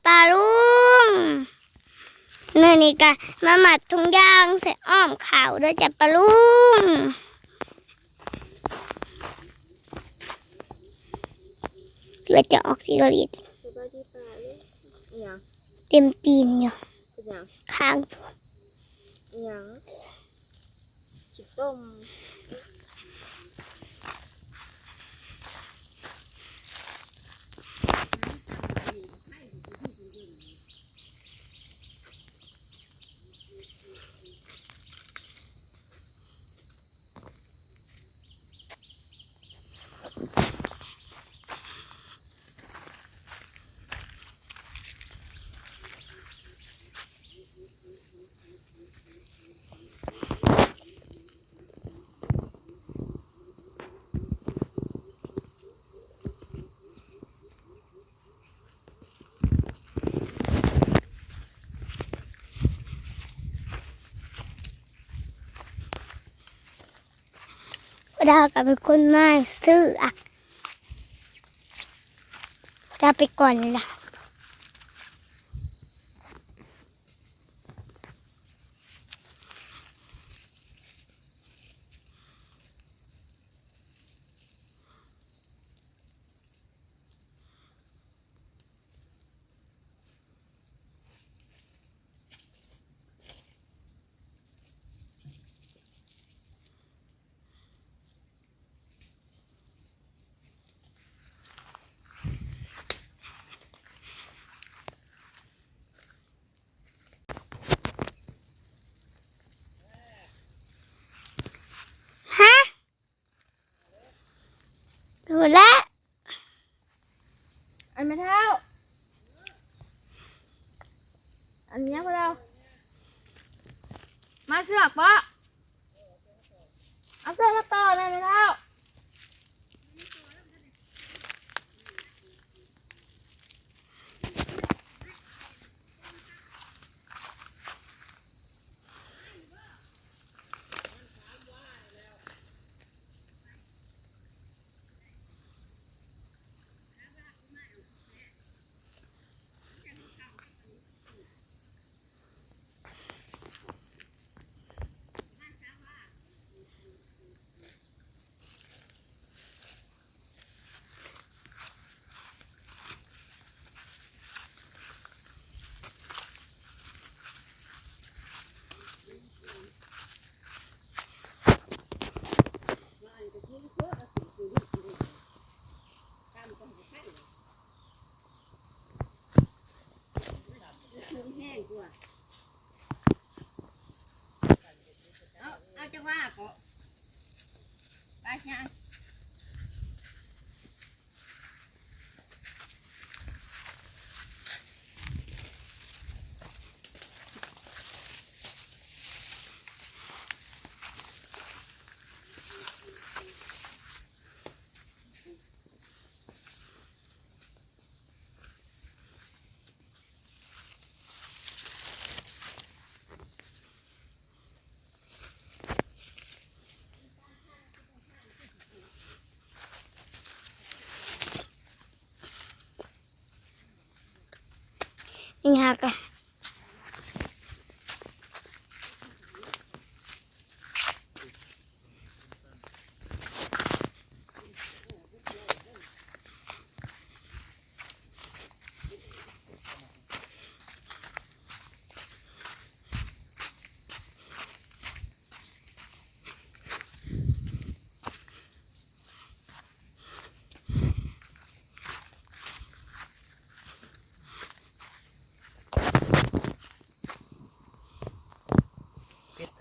ปลาลุงเนื้อนี่กะมาหมัดทุงยางใส่อ้อมขาวด้วยจ้ะปลาลุงเพื่อจะออกซิกรีดเต็มตีนอยู่ข้างจิต้มดาวกับเป็นคนมาซื้ออ่ะดาวไปก่อนล่ะดูแลอันไม่เท่าอันนี้พวกเรามาเสือกปะเอาเสือกมาต่อเลยไม่เท่าเอาจะว่าก็ไปยัง นี่ฮะกัน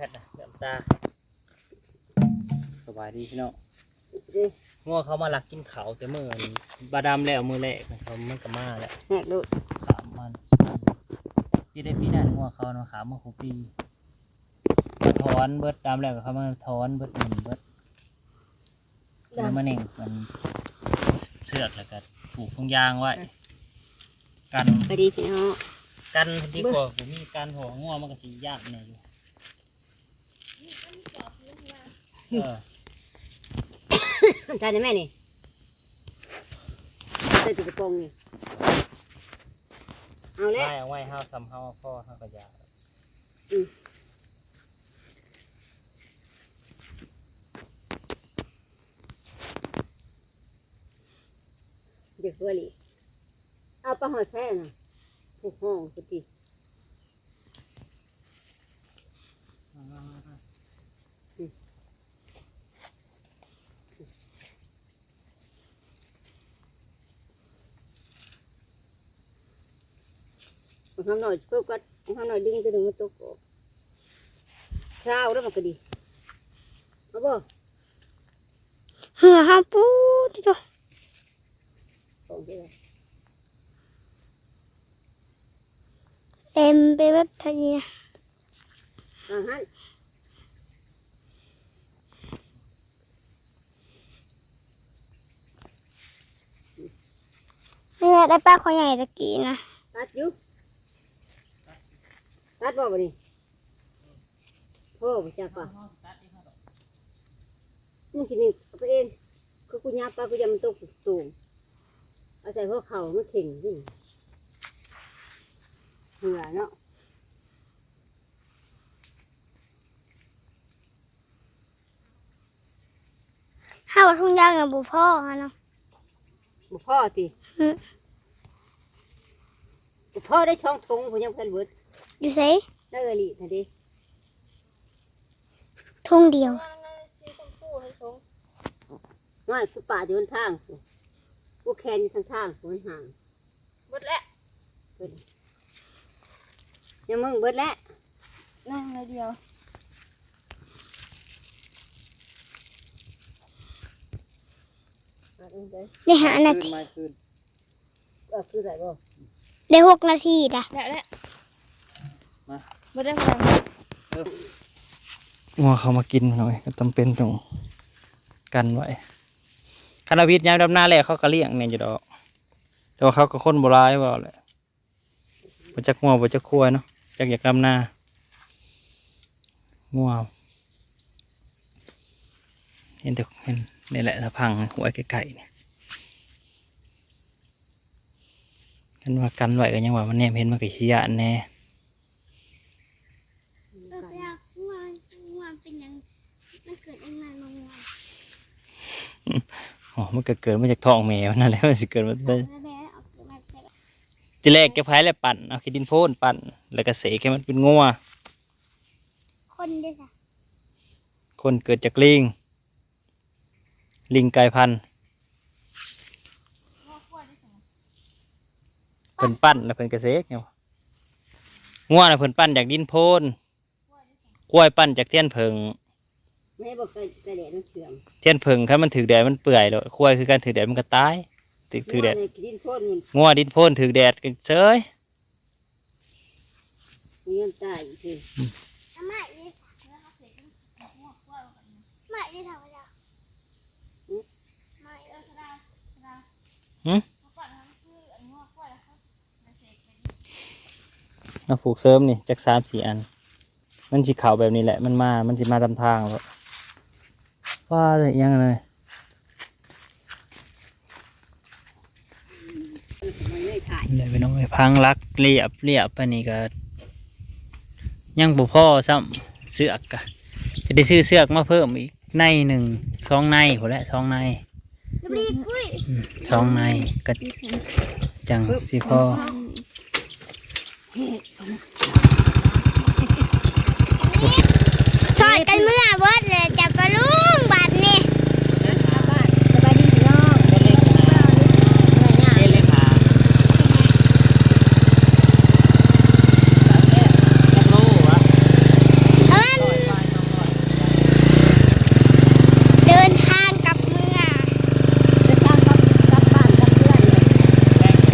แพทนะแบบตาสบายดีพี่น้องงัวเขามาลักกินเขาแต่เมื่อบาดามแล้วมือแรกเขามันก็มาแล้วแหกดูขามมันพี่ได้พี่นั่นงัวเขาเนาะขามมาคุปีถอนเบิดดามแล้วก็เขามาถอนเบิดหนึ่งเบิดแล้วมันเองมันเชือกแล้วก็ผูกพงยางไว้กันไปดีพี่น้องกันดีกว่าผมมีการห่องัวมันก็สียากเนี่ยอยู่ใช่ไหมนี่ใส่ตุ๊กโป่งนี่ เอาแล้ว ไล่เอาไว้ห้าวซ้ำห้าวพ่อห้าวกระยา เด็กเวลีเอาปลาหอยแท้น่ะผูกห้องสุดทำหน่อยเพิ่มก็ทำหน่อยดึงจะถึงมันตกออกเช้าแล้วมันก็ดีเอาบ่ เหือห้าปูที่ตัว ของที่ไหน เต็มไปแบบทะเล อาหาร เนี่ยได้ปลาขอใหญ่ตะกี้นะ ตัดอยู่ตัดบ่บ่นี่พ่อบ่จักป่ะมึงสินี่เอาไปเองคือกูยาปลากูยามันตกสูงเอาใส่หัวเข่ามันเข่งขึ้นเหงื่อเนาะ ห้าวทุ่งยางกับบุพ่อฮะเนาะ บ่พ่อสิบ่พ่อได้ช่องทงผมยังเพิ่นเบิด อยู่ไส ได้เอลีทันที ทุ่งเดียว น้อยคือป่าอยู่บนทางกูแคนอยู่ทางทางกูมันห่าง หมดแล้ว เพิ่นยังมึงเบิดแล้ว นั่งเลยเดียว ได้หานาที คือไรบ่ ได้6 นาทีจ้ะ แล้วแหละ มา หมดแล้วหมดแล้ว งัวเขามากินหน่อยก็จำเป็นต้องกันไว้คณะวิทย์ยามดำหน้าแรกเขาก็เลี้ยงเนี่ยอยู่ดอกแต่ว่าเขาก็คนโบราณว่าแหละบ่จักงัวบ่จักควายเนาะจักอยากดำหน้างัวเห็นแต่เห็นนี่แหละถ้าพังหัวไก่ๆเนี่ยกันว่ากันไว้ก็ยังว่ามันแนมเห็นมันก็ขี้ยานแน่ เป็นยังมันเกิดเองมันลงมา อ๋อมันก็เกิดมาจากท้องแมวนั่นแหละมันสิเกิดมาได้ แม่เอาเกิดมาใส่ ทีแรกแกพายแล้วปั่นเอาขี้ดินโพนปั่นแล้วก็เสกให้มันเป็นงัว คนด้วยค่ะ คนเกิดจากลิงกลายพันธุ์เพิ่นปั้นแล้วเพิ่นกระเสกเนี่ยงัวน่ะเพิ่นปั้นจากดินโพนกล้วยปั้นจากเทียนเพิง ไม่ให้บอกกระแดดมันเสื่อม เทียนเพิงถ้ามันถือแดดมันเปื่อยแล้วกล้วยคือการถือแดดมันก็ตายถือแดด ดินโคตรมัน งัวดินโพนถือแดดกันเฉย มีเงินตายอีกที ไม่ได้ไม่ได้ทำอะไรไม่เออสดา เราผูกเสริมนี่จาก3-4 อันมันสิเข่าแบบนี้แหละมันสิมาตามทางแล้วว่าอะไรยังเลย มันไม่ถ่าย เลยไปน้องไปพังรักเรียบไปนี่ก็ยังบ่พอซ้ำเสือกกะจะได้ซื้อเสือกมาเพิ่มอีกใน2 ในหัวละ2 ใน รีบคุย 2 ในก็จังสิพอ สอดกันเมื่อเบิดเลยจับปลาลุงบาดนี่ สบายดีพี่น้อง เดินทางกับเมื่อ จะสร้างกับบ้านกับเพื่อนเลย เ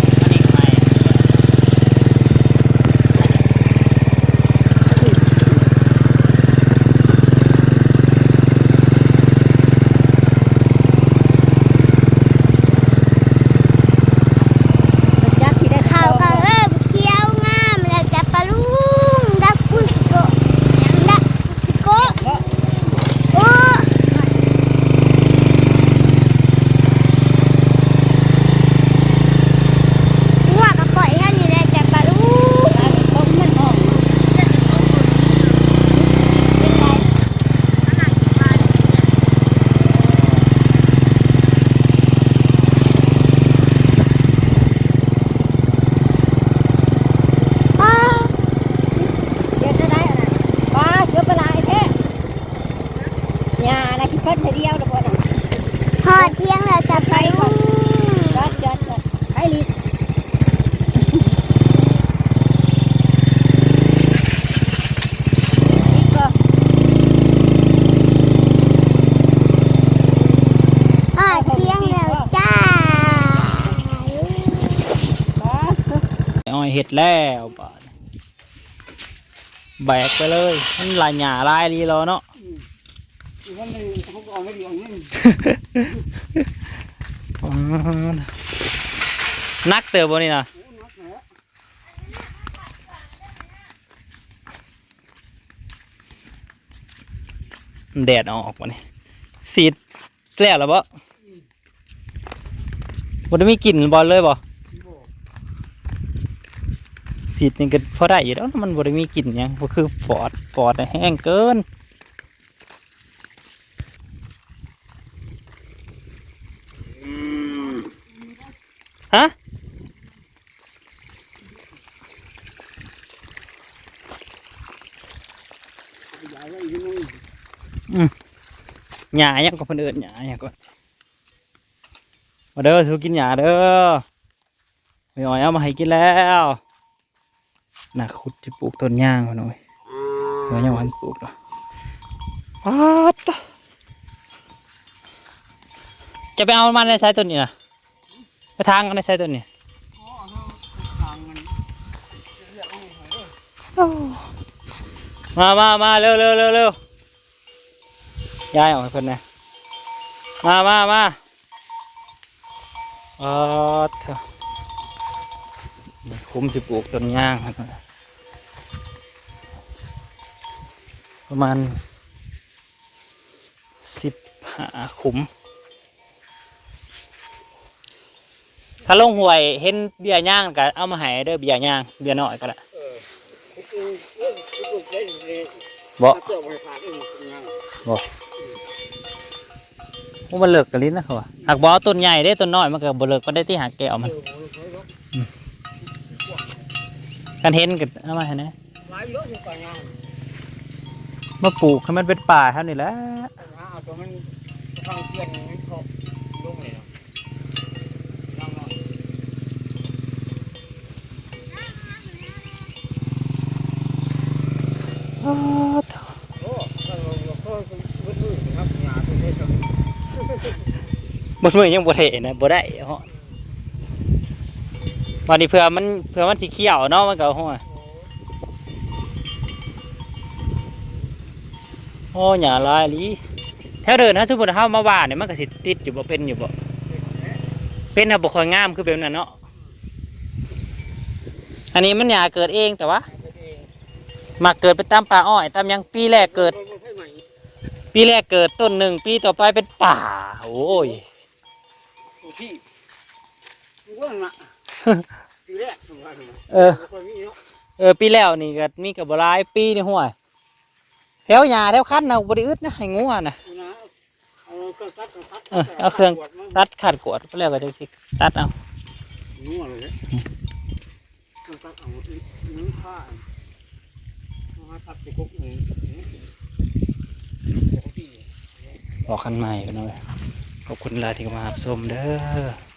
อดเที่ยงแล้วจะไปลุง จัดไอ้ลิศนี่ก็ หอดเที่ยงแล้วจ้า อ้อยเห็ดแล้วบาดแบกไปเลยมันลายหญ้าลายดีแล้วเนาะ วันนี้เขาก็เอาไม่ดีอย่างนี้ อ๋อนักเติบบ่นี่นะแดดเอาออกมานี่สีดแล้วหรอบ่บ่ได้มีกลิ่นบอลเลยบ่สีดนี่ก็พอได้อยู่แล้วมันบ่ได้มีกลิ่นหยังก็คือฟอดแห้งเกินฮะหญ้ายังก็เพิ่นเอิ้นหญ้าหยังก็มาเด้อสู้กินหญ้าเด้อไม่อ้อยเอามาให้กินแล้วน่าขุดจะปลูกต้นย่างมาหน่อยเดี๋ยวยังวันปลูกเนาะอ้าวตะจะไปเอามันในไซต้นนี้นะไปทางกันในไซต้นนี้มาเร็วย้ายออกให้เพิ่นนะมาเถอะคุ้มสิปลูกต้นย่างประมาณ15 ขุมถ้าลงห่วยเห็นเบี้ยย่างก็เอามาให้เด้อเบี้ยย่างเบี้ยน้อยก็ได้บ่มันเลิกกันลิ้นนะเขาว่าหากบ่เอาต้นใหญ่ได้ต้นน้อยมันก็บ่เลิกก็ได้ที่หากแก้วมันกันเห็นกันเอามาให้นะมาปลูกให้มันเป็นป่าเท่านี้แหละบนมือยังบ่เทนะบ่ได้เหรอวันนี้เผื่อมันสีเขียวเนาะมันก็หัวโอ้หญ้าลายลีแถวเดินถ้าสมมุติเฮามาว่าเนี่ยมันก็สิติดอยู่บ่เป็นอยู่บ่เป็นน่ะบ่ค่อยงามคือแบบนั้นเนาะอันนี้มันหญ้าเกิดเองแต่ว่ามาเกิดไปตามป่าอ้อยตามหยังปีแรกเกิดต้นหนึ่งปีต่อไปเป็นป่าโอ้ยปีแล้วนี่ก็มีกับบหลายปีนี่หัวแถวหญ้าแถวคันนะบริอึดนะให้งัวนะเอาเครื่องตัดขัดกวดไปแล้วก็จะสิตัดเอาบอกกันใหม่กันหน่อยขอบคุณหลายที่มารับชมเด้อ